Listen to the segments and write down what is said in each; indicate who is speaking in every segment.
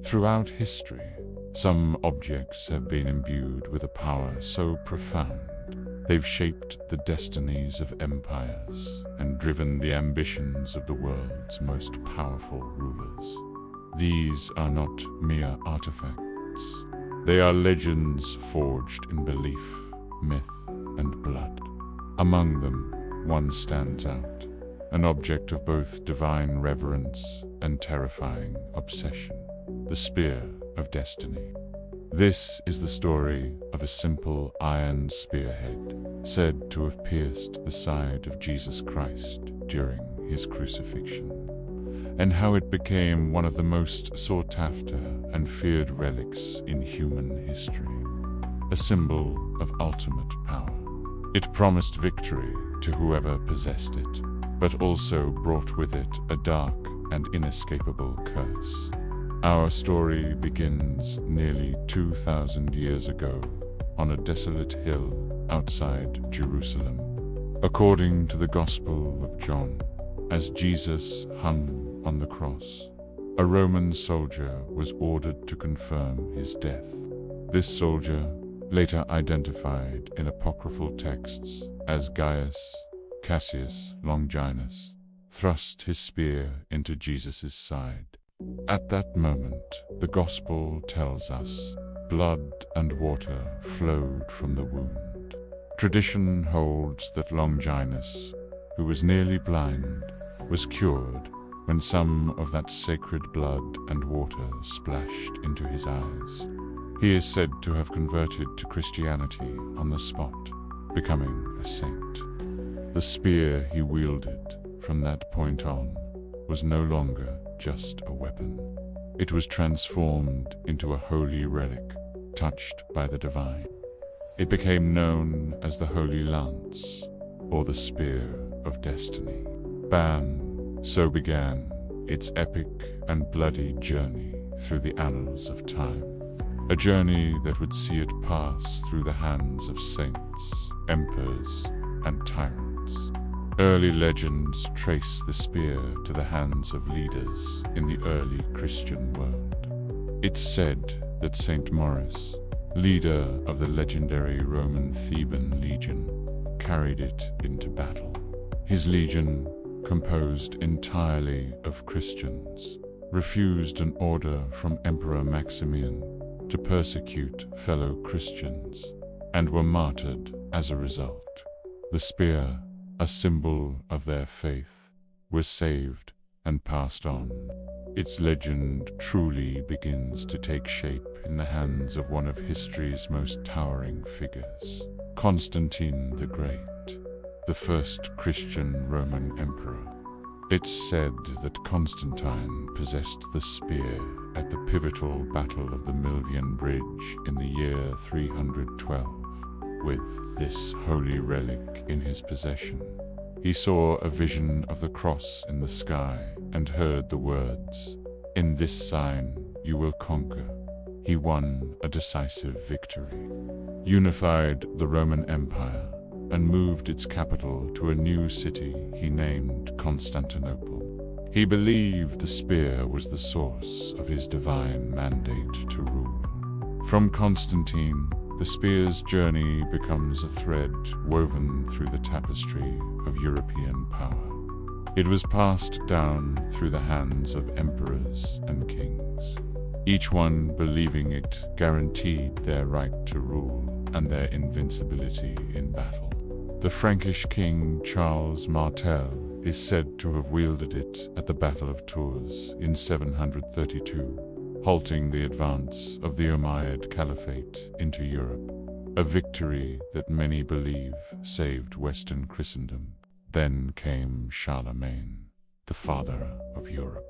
Speaker 1: Throughout history, some objects have been imbued with a power so profound they've shaped the destinies of empires and driven the ambitions of the world's most powerful rulers. These are not mere artifacts. They are legends forged in belief, myth, and blood. Among them, one stands out, an object of both divine reverence and terrifying obsession, the Spear of Destiny. This is the story of a simple iron spearhead said to have pierced the side of Jesus Christ during his crucifixion, and how it became one of the most sought-after and feared relics in human history, a symbol of ultimate power. It promised victory to whoever possessed it, but also brought with it a dark and inescapable curse. Our story begins nearly 2,000 years ago on a desolate hill outside Jerusalem. According to the Gospel of John, as Jesus hung on the cross, a Roman soldier was ordered to confirm his death. This soldier, later identified in apocryphal texts as Gaius Cassius Longinus, thrust his spear into Jesus' side. At that moment, the Gospel tells us, blood and water flowed from the wound. Tradition holds that Longinus, who was nearly blind, was cured when some of that sacred blood and water splashed into his eyes. He is said to have converted to Christianity on the spot, becoming a saint. The spear he wielded from that point on was no longer just a weapon. It was transformed into a holy relic, touched by the divine. It became known as the Holy Lance, or the Spear of Destiny. Bam! So began its epic and bloody journey through the annals of time. A journey that would see it pass through the hands of saints, emperors, and tyrants. Early legends trace the spear to the hands of leaders in the early Christian world. It's said that Saint Maurice, leader of the legendary Roman Theban legion, carried it into battle. His legion, composed entirely of Christians, refused an order from Emperor Maximian to persecute fellow Christians, and were martyred as a result. The spear, a symbol of their faith, was saved and passed on. Its legend truly begins to take shape in the hands of one of history's most towering figures, Constantine the Great, the first Christian Roman emperor. It's said that Constantine possessed the spear at the pivotal Battle of the Milvian Bridge in the year 312. With this holy relic in his possession, he saw a vision of the cross in the sky and heard the words, "In this sign you will conquer." He won a decisive victory, unified the Roman Empire, and moved its capital to a new city he named Constantinople. He believed the spear was the source of his divine mandate to rule. From Constantine, the spear's journey becomes a thread woven through the tapestry of European power. It was passed down through the hands of emperors and kings, each one believing it guaranteed their right to rule and their invincibility in battle. The Frankish king Charles Martel is said to have wielded it at the Battle of Tours in 732, halting the advance of the Umayyad Caliphate into Europe, a victory that many believe saved Western Christendom. Then came Charlemagne, the father of Europe.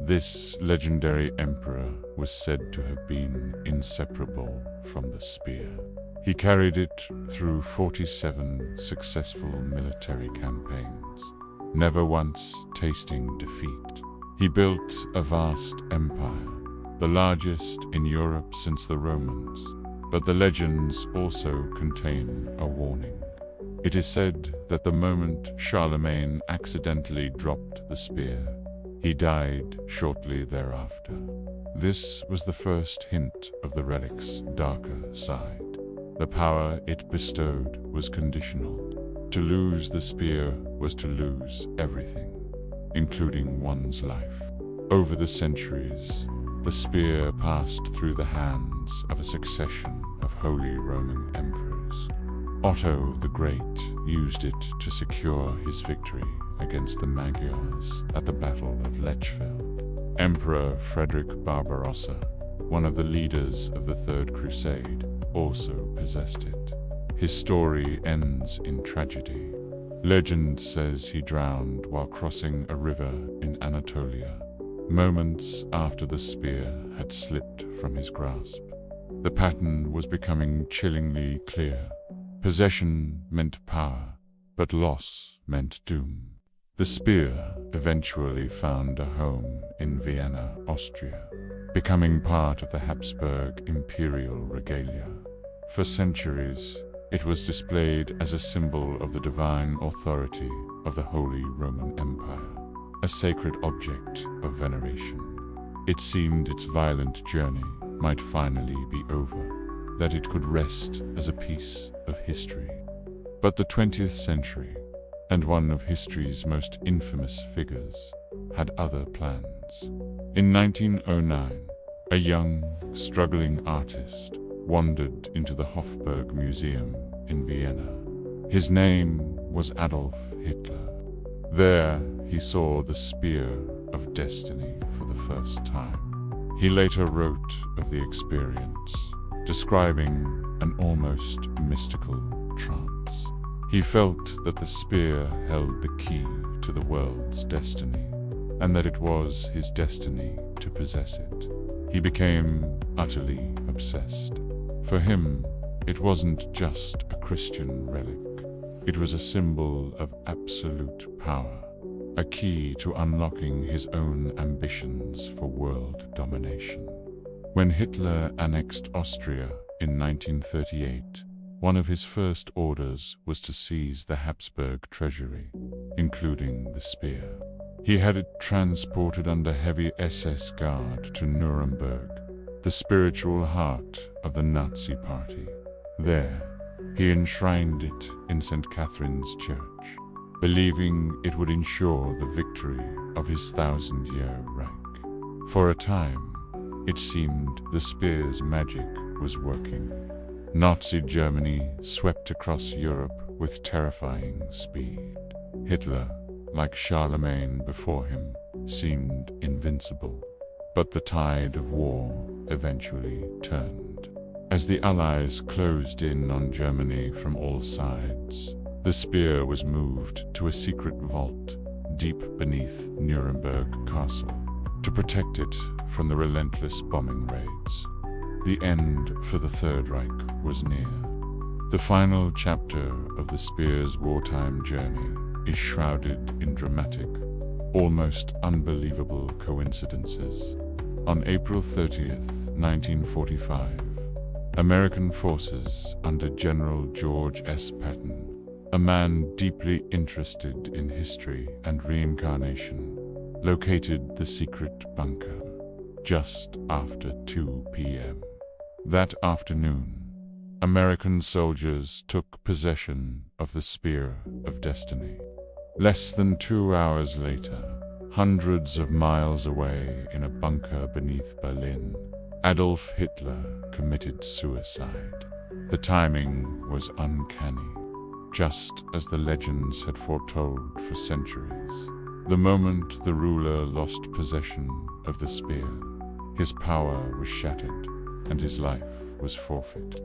Speaker 1: This legendary emperor was said to have been inseparable from the spear. He carried it through 47 successful military campaigns, never once tasting defeat. He built a vast empire, the largest in Europe since the Romans, but the legends also contain a warning. It is said that the moment Charlemagne accidentally dropped the spear, He died shortly thereafter. This was the first hint of the relic's darker side. The power it bestowed was conditional. To lose the spear was to lose everything, including one's life. Over the centuries, the spear passed through the hands of a succession of Holy Roman emperors. Otto the Great used it to secure his victory against the Magyars at the Battle of Lechfeld. Emperor Frederick Barbarossa, one of the leaders of the Third Crusade, also possessed it. His story ends in tragedy. Legend says he drowned while crossing a river in Anatolia, moments after the spear had slipped from his grasp. The pattern was becoming chillingly clear. Possession meant power, but loss meant doom. The spear eventually found a home in Vienna, Austria, becoming part of the Habsburg imperial regalia. For centuries, it was displayed as a symbol of the divine authority of the Holy Roman Empire, a sacred object of veneration. It seemed its violent journey might finally be over, that it could rest as a piece of history. But the 20th century, and one of history's most infamous figures, had other plans. In 1909, a young, struggling artist wandered into the Hofburg Museum in Vienna. His name was Adolf Hitler. There, he saw the spear of destiny for the first time. He later wrote of the experience, describing an almost mystical trance. He felt that the spear held the key to the world's destiny, and that it was his destiny to possess it. He became utterly obsessed. For him, it wasn't just a Christian relic. It was a symbol of absolute power, a key to unlocking his own ambitions for world domination. When Hitler annexed Austria in 1938, one of his first orders was to seize the Habsburg treasury, including the spear. He had it transported under heavy SS guard to Nuremberg, the spiritual heart of the Nazi Party. There, he enshrined it in St. Catherine's Church, believing it would ensure the victory of his 1,000-year Reich. For a time, it seemed the spear's magic was working. Nazi Germany swept across Europe with terrifying speed. Hitler, like Charlemagne before him, seemed invincible. But the tide of war eventually turned. As the Allies closed in on Germany from all sides, the spear was moved to a secret vault deep beneath Nuremberg Castle to protect it from the relentless bombing raids. The end for the Third Reich was near. The final chapter of the spear's wartime journey is shrouded in dramatic, almost unbelievable coincidences. On April 30th, 1945, American forces under General George S. Patton, a man deeply interested in history and reincarnation, located the secret bunker just after 2 p.m. That afternoon, American soldiers took possession of the Spear of Destiny. Less than 2 hours later, hundreds of miles away in a bunker beneath Berlin, Adolf Hitler committed suicide. The timing was uncanny, just as the legends had foretold for centuries. The moment the ruler lost possession of the spear, his power was shattered and his life was forfeit.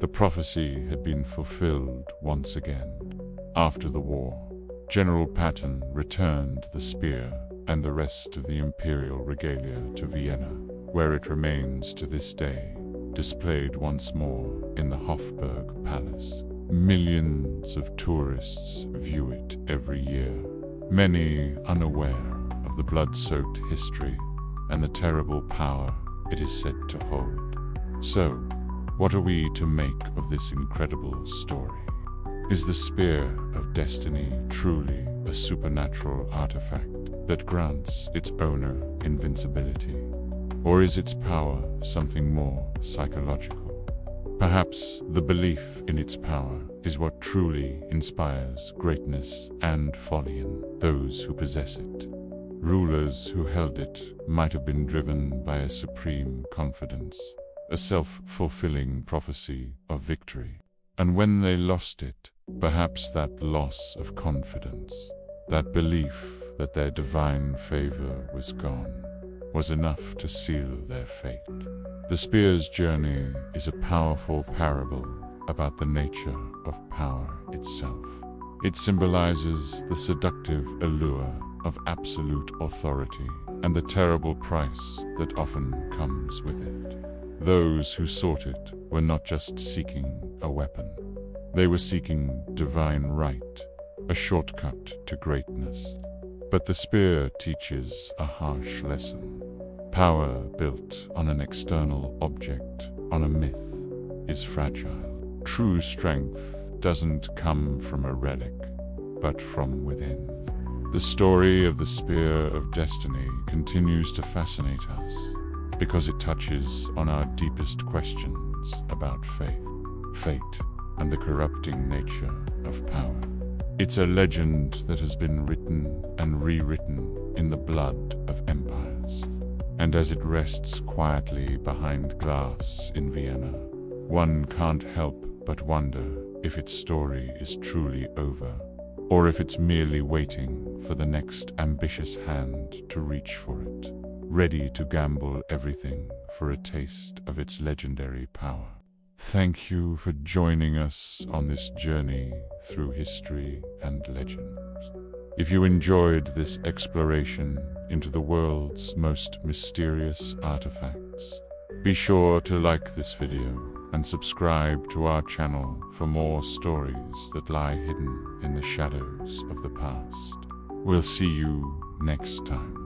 Speaker 1: The prophecy had been fulfilled once again. After the war, General Patton returned the spear and the rest of the imperial regalia to Vienna, where it remains to this day, displayed once more in the Hofburg Palace. Millions of tourists view it every year, many unaware of the blood-soaked history and the terrible power it is said to hold. So, what are we to make of this incredible story? Is the Spear of Destiny truly a supernatural artifact, that grants its owner invincibility? Or is its power something more psychological? Perhaps the belief in its power is what truly inspires greatness and folly in those who possess it. Rulers who held it might have been driven by a supreme confidence, a self-fulfilling prophecy of victory. And when they lost it, perhaps that loss of confidence, that belief that their divine favor was gone, was enough to seal their fate. The spear's journey is a powerful parable about the nature of power itself. It symbolizes the seductive allure of absolute authority and the terrible price that often comes with it. Those who sought it were not just seeking a weapon. They were seeking divine right, a shortcut to greatness. But the spear teaches a harsh lesson. Power built on an external object, on a myth, is fragile. True strength doesn't come from a relic, but from within. The story of the Spear of Destiny continues to fascinate us because it touches on our deepest questions about fate, and the corrupting nature of power. It's a legend that has been written and rewritten in the blood of empires. And as it rests quietly behind glass in Vienna, one can't help but wonder if its story is truly over, or if it's merely waiting for the next ambitious hand to reach for it, ready to gamble everything for a taste of its legendary power. Thank you for joining us on this journey through history and legend. If you enjoyed this exploration into the world's most mysterious artifacts, be sure to like this video and subscribe to our channel for more stories that lie hidden in the shadows of the past. We'll see you next time.